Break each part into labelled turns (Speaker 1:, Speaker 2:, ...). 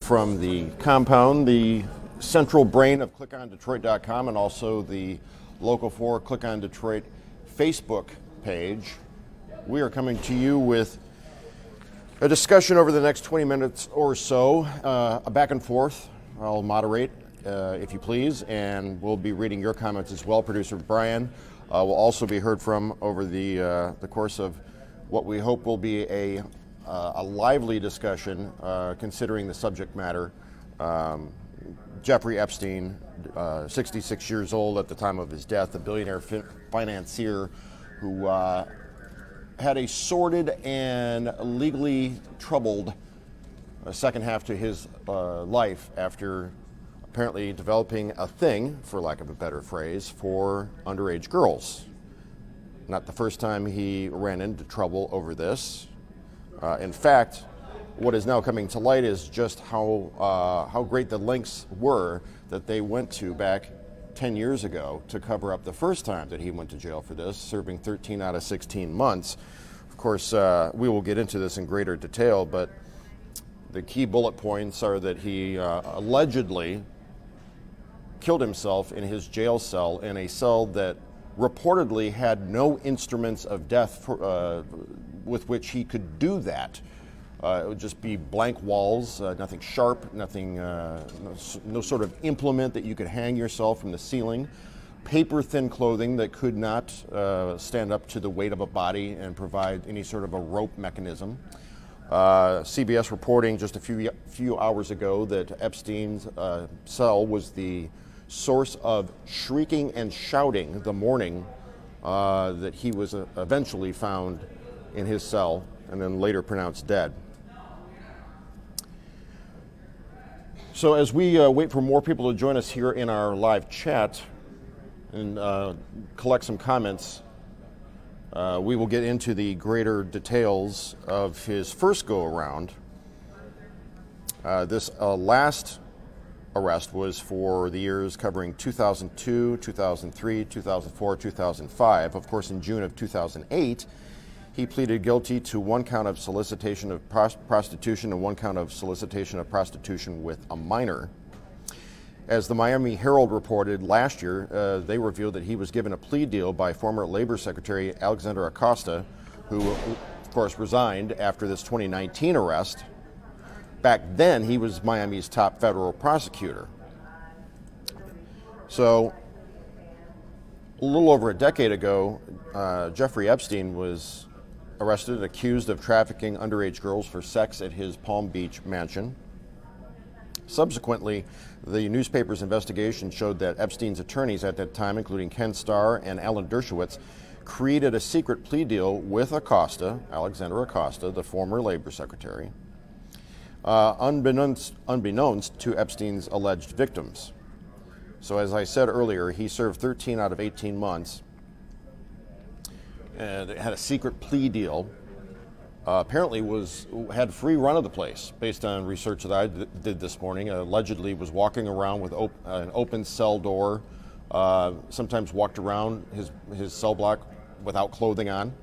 Speaker 1: From the compound, the central brain of ClickOnDetroit.com, and also the Local 4 Click on Detroit Facebook page. We are coming to you with a discussion over the next 20 minutes or so, a back and forth. I'll moderate, if you please, and we'll be reading your comments as well. Producer Brian will also be heard from over the course of what we hope will be a lively discussion considering the subject matter. Jeffrey Epstein, 66 years old at the time of his death, a billionaire financier who had a sordid and legally troubled second half to his life after apparently developing a thing, for lack of a better phrase, for underage girls. Not the first time he ran into trouble over this. In fact, what is now coming to light is just how great the lengths were that they went to back 10 years ago to cover up the first time that he went to jail for this, serving 13 out of 16 months. Of course, we will get into this in greater detail, but the key bullet points are that he allegedly killed himself in his jail cell, in a cell that reportedly had no instruments of death with which he could do that. It would just be blank walls, nothing sharp, nothing, no sort of implement that you could hang yourself from the ceiling, paper-thin clothing that could not stand up to the weight of a body and provide any sort of a rope mechanism. CBS reporting just a few hours ago that Epstein's cell was the source of shrieking and shouting the morning that he was eventually found in his cell and then later pronounced dead. So as we wait for more people to join us here in our live chat and collect some comments, we will get into the greater details of his first go-around. This last arrest was for the years covering 2002, 2003, 2004, 2005. Of course, in June of 2008, he pleaded guilty to one count of solicitation of prostitution and one count of solicitation of prostitution with a minor. As the Miami Herald reported last year, they revealed that he was given a plea deal by former Labor Secretary Alexander Acosta, who, of course, resigned after this 2019 arrest. Back then, he was Miami's top federal prosecutor. So, a little over a decade ago, Jeffrey Epstein was arrested and accused of trafficking underage girls for sex at his Palm Beach mansion. Subsequently, the newspaper's investigation showed that Epstein's attorneys at that time, including Ken Starr and Alan Dershowitz, created a secret plea deal with Acosta, Alexander Acosta, the former Labor Secretary, unbeknownst to Epstein's alleged victims. So as I said earlier, he served 13 out of 18 months and had a secret plea deal. Apparently had free run of the place based on research that I did this morning. Allegedly was walking around with an open cell door, sometimes walked around his cell block without clothing on.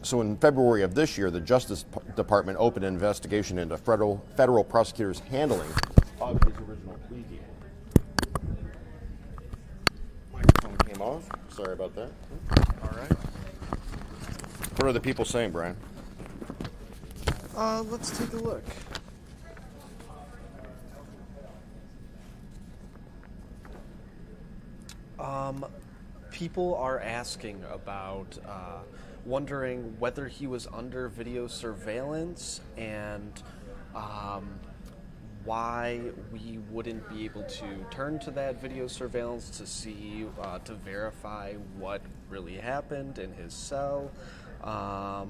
Speaker 1: So in February of this year, the Justice Department opened an investigation into federal prosecutors' handling of his original plea deal. Microphone came off. Sorry about that.
Speaker 2: All right.
Speaker 1: What are the people saying, Brian?
Speaker 2: Let's take a look. People are asking about, wondering whether he was under video surveillance and why we wouldn't be able to turn to that video surveillance to see, to verify what really happened in his cell. A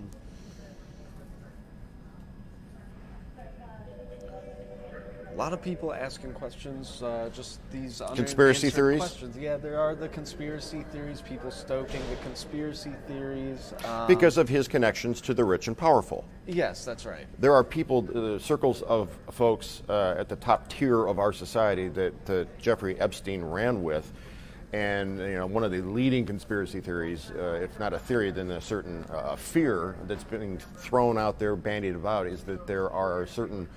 Speaker 2: lot of people asking questions, just these
Speaker 1: conspiracy theories.
Speaker 2: Questions. Yeah, there are the conspiracy theories. People stoking the conspiracy theories
Speaker 1: Because of his connections to the rich and powerful.
Speaker 2: Yes, that's right.
Speaker 1: There are people, circles of folks at the top tier of our society that Jeffrey Epstein ran with, And one of the leading conspiracy theories, if not a theory, then a certain fear that's being thrown out there, bandied about, is that there are certain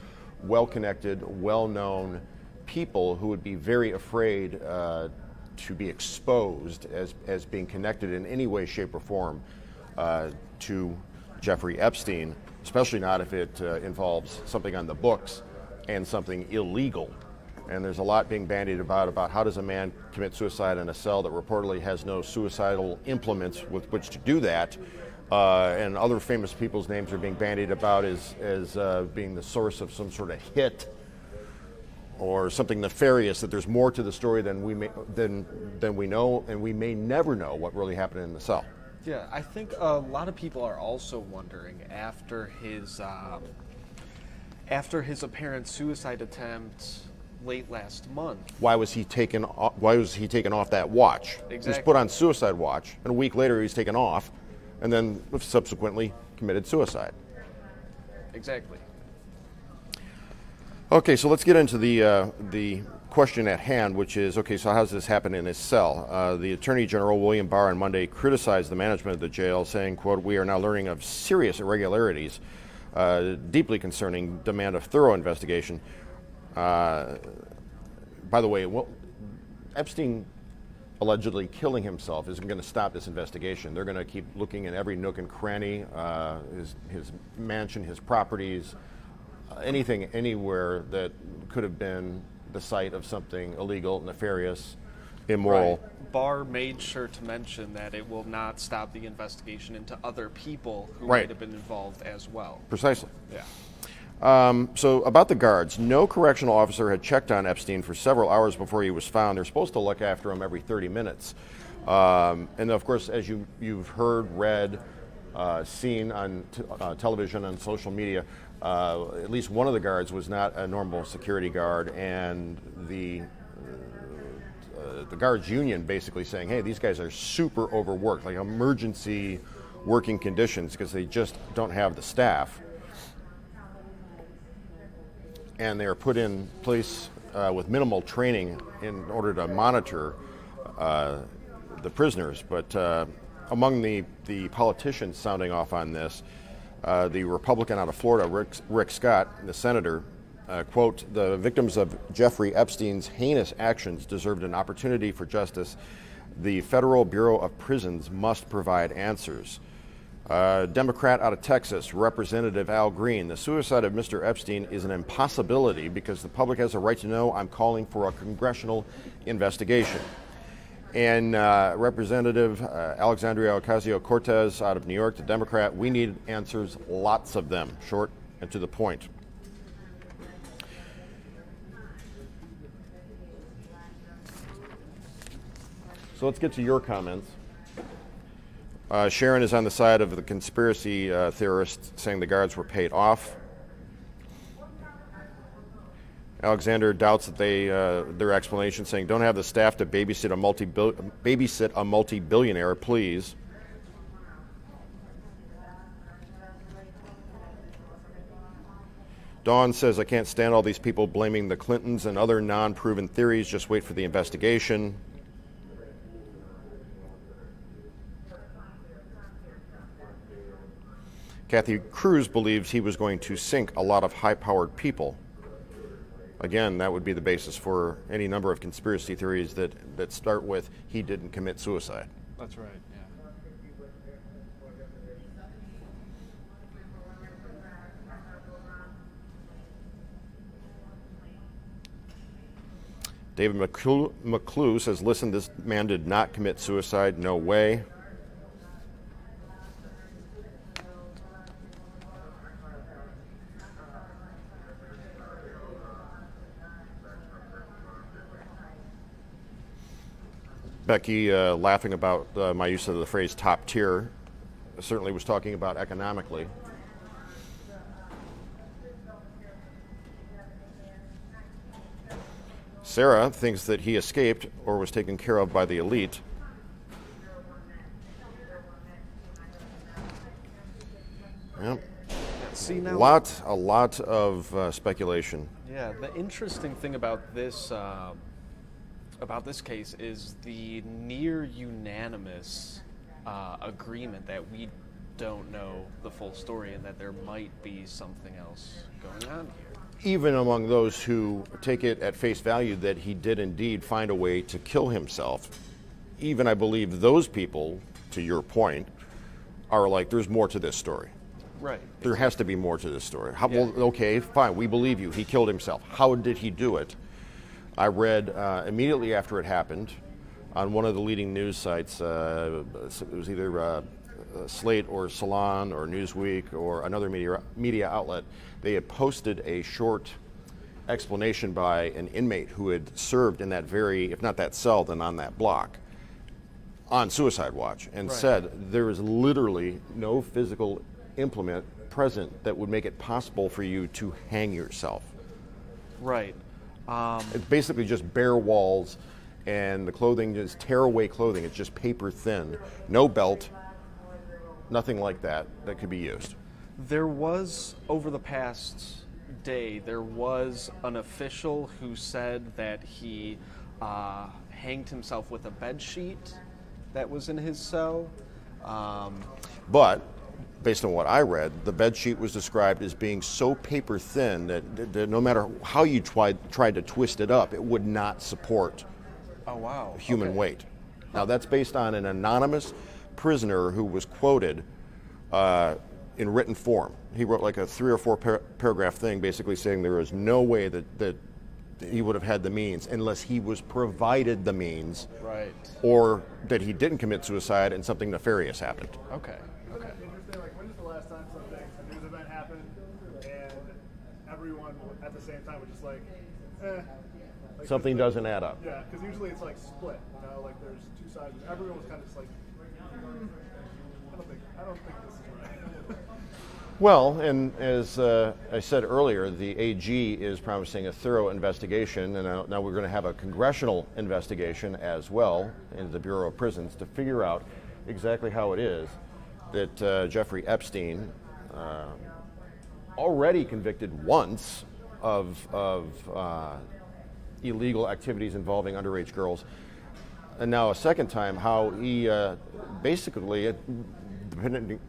Speaker 1: well-connected, well-known people who would be very afraid to be exposed as being connected in any way, shape, or form to Jeffrey Epstein, especially not if it involves something on the books and something illegal. And there's a lot being bandied about how does a man commit suicide in a cell that reportedly has no suicidal implements with which to do that. And other famous people's names are being bandied about as being the source of some sort of hit or something nefarious, that there's more to the story than we know, and we may never know what really happened in the cell.
Speaker 2: Yeah, I think a lot of people are also wondering after his apparent suicide attempt late last month.
Speaker 1: Why was he taken off that watch?
Speaker 2: Exactly.
Speaker 1: He was put on suicide watch, and a week later he's taken off, and then subsequently committed suicide.
Speaker 2: Exactly.
Speaker 1: Okay, so let's get into the question at hand, which is, okay, so how does this happen in his cell? The Attorney General William Barr on Monday criticized the management of the jail, saying, quote, "We are now learning of serious irregularities, deeply concerning, demand a thorough investigation." By the way, Epstein allegedly killing himself isn't going to stop this investigation. They're going to keep looking in every nook and cranny, his mansion, his properties, anything, anywhere that could have been the site of something illegal, nefarious, immoral.
Speaker 2: Right. Barr made sure to mention that it will not stop the investigation into other people who
Speaker 1: Right.
Speaker 2: might have been involved as well.
Speaker 1: Precisely.
Speaker 2: Yeah.
Speaker 1: So about the guards, no correctional officer had checked on Epstein for several hours before he was found. They're supposed to look after him every 30 minutes. And of course, as you've heard, read, seen on television and social media, at least one of the guards was not a normal security guard, and the guards union basically saying, hey, these guys are super overworked, like emergency working conditions, because they just don't have the staff. And they are put in place with minimal training in order to monitor the prisoners. But among the politicians sounding off on this, the Republican out of Florida, Rick Scott, the senator, quote, "The victims of Jeffrey Epstein's heinous actions deserved an opportunity for justice. The Federal Bureau of Prisons must provide answers." Democrat out of Texas, Representative Al Green, "The suicide of Mr. Epstein is an impossibility because the public has a right to know. I'm calling for a congressional investigation." And Representative Alexandria Ocasio-Cortez out of New York, the Democrat, "We need answers, lots of them, short and to the point." So let's get to your comments. Sharon is on the side of the conspiracy theorists, saying the guards were paid off. Alexander doubts that their explanation, saying don't have the staff to babysit a multi-billionaire, please. Dawn says, I can't stand all these people blaming the Clintons and other non-proven theories. Just wait for the investigation. Kathy Cruz believes he was going to sink a lot of high-powered people. Again, that would be the basis for any number of conspiracy theories that start with he didn't commit suicide.
Speaker 2: That's right, yeah.
Speaker 1: David McClue says, listen, this man did not commit suicide, no way. Becky, laughing about my use of the phrase top tier, certainly was talking about economically. Sarah thinks that he escaped or was taken care of by the elite. Yep.
Speaker 2: See, now,
Speaker 1: A lot of speculation.
Speaker 2: yeah, the interesting thing about this about this case is the near unanimous agreement that we don't know the full story and that there might be something else going on here.
Speaker 1: Even among those who take it at face value that he did indeed find a way to kill himself, even I believe those people, to your point, are like, there's more to this story.
Speaker 2: Right.
Speaker 1: There has to be more to this story. Well, okay, fine, we believe you. He killed himself. How did he do it? I read immediately after it happened on one of the leading news sites. It was either Slate or Salon or Newsweek or another media outlet. They had posted a short explanation by an inmate who had served in that very, if not that cell, then on that block, on suicide watch, and said there is literally no physical implement present that would make it possible for you to hang yourself.
Speaker 2: Right.
Speaker 1: It's basically just bare walls, and the clothing is tearaway clothing. It's just paper thin, no belt, nothing like that could be used.
Speaker 2: There was, over the past day, there was an official who said that he hanged himself with a bed sheet that was in his cell.
Speaker 1: But based on what I read, the bed sheet was described as being so paper thin that no matter how you tried to twist it up, it would not support human weight. Now that's based on an anonymous prisoner who was quoted in written form. He wrote like a 3 or 4 paragraph thing basically saying there is no way that he would have had the means unless he was provided the means,
Speaker 2: right,
Speaker 1: or that he didn't commit suicide and something nefarious happened.
Speaker 2: Okay.
Speaker 3: Like, when is the last time a news event happened and everyone at the same time was just like, like
Speaker 1: something doesn't add up.
Speaker 3: Yeah, because usually it's like split, like there's two sides. Everyone was kind of just like, I don't think this is right.
Speaker 1: Well, and as I said earlier, the AG is promising a thorough investigation, and now we're going to have a congressional investigation as well in the Bureau of Prisons to figure out exactly how it is that Jeffrey Epstein, already convicted once of illegal activities involving underage girls, and now a second time, how he basically,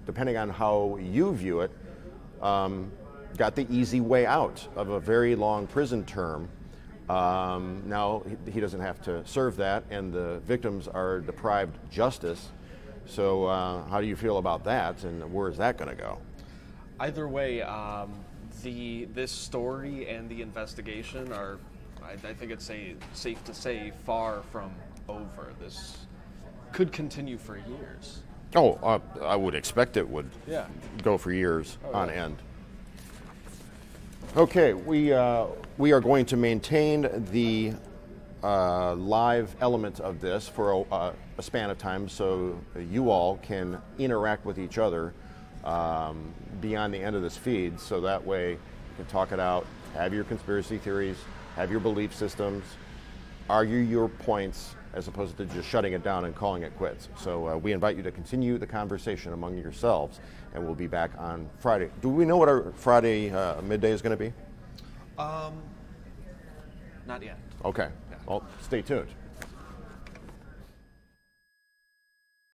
Speaker 1: depending on how you view it, got the easy way out of a very long prison term. Now he doesn't have to serve that, and the victims are deprived justice. So how do you feel about that, and where is that going to go?
Speaker 2: Either way, this story and the investigation are, I think it's safe to say, far from over. This could continue for years.
Speaker 1: Oh, I would expect it would go for years on end. Okay, we are going to maintain the live element of this for a span of time so you all can interact with each other beyond the end of this feed, so that way you can talk it out, have your conspiracy theories, have your belief systems, argue your points, as opposed to just shutting it down and calling it quits. So we invite you to continue the conversation among yourselves, and we'll be back on Friday. Do we know what our Friday midday is going to be?
Speaker 2: Not yet.
Speaker 1: Okay. Well, stay tuned.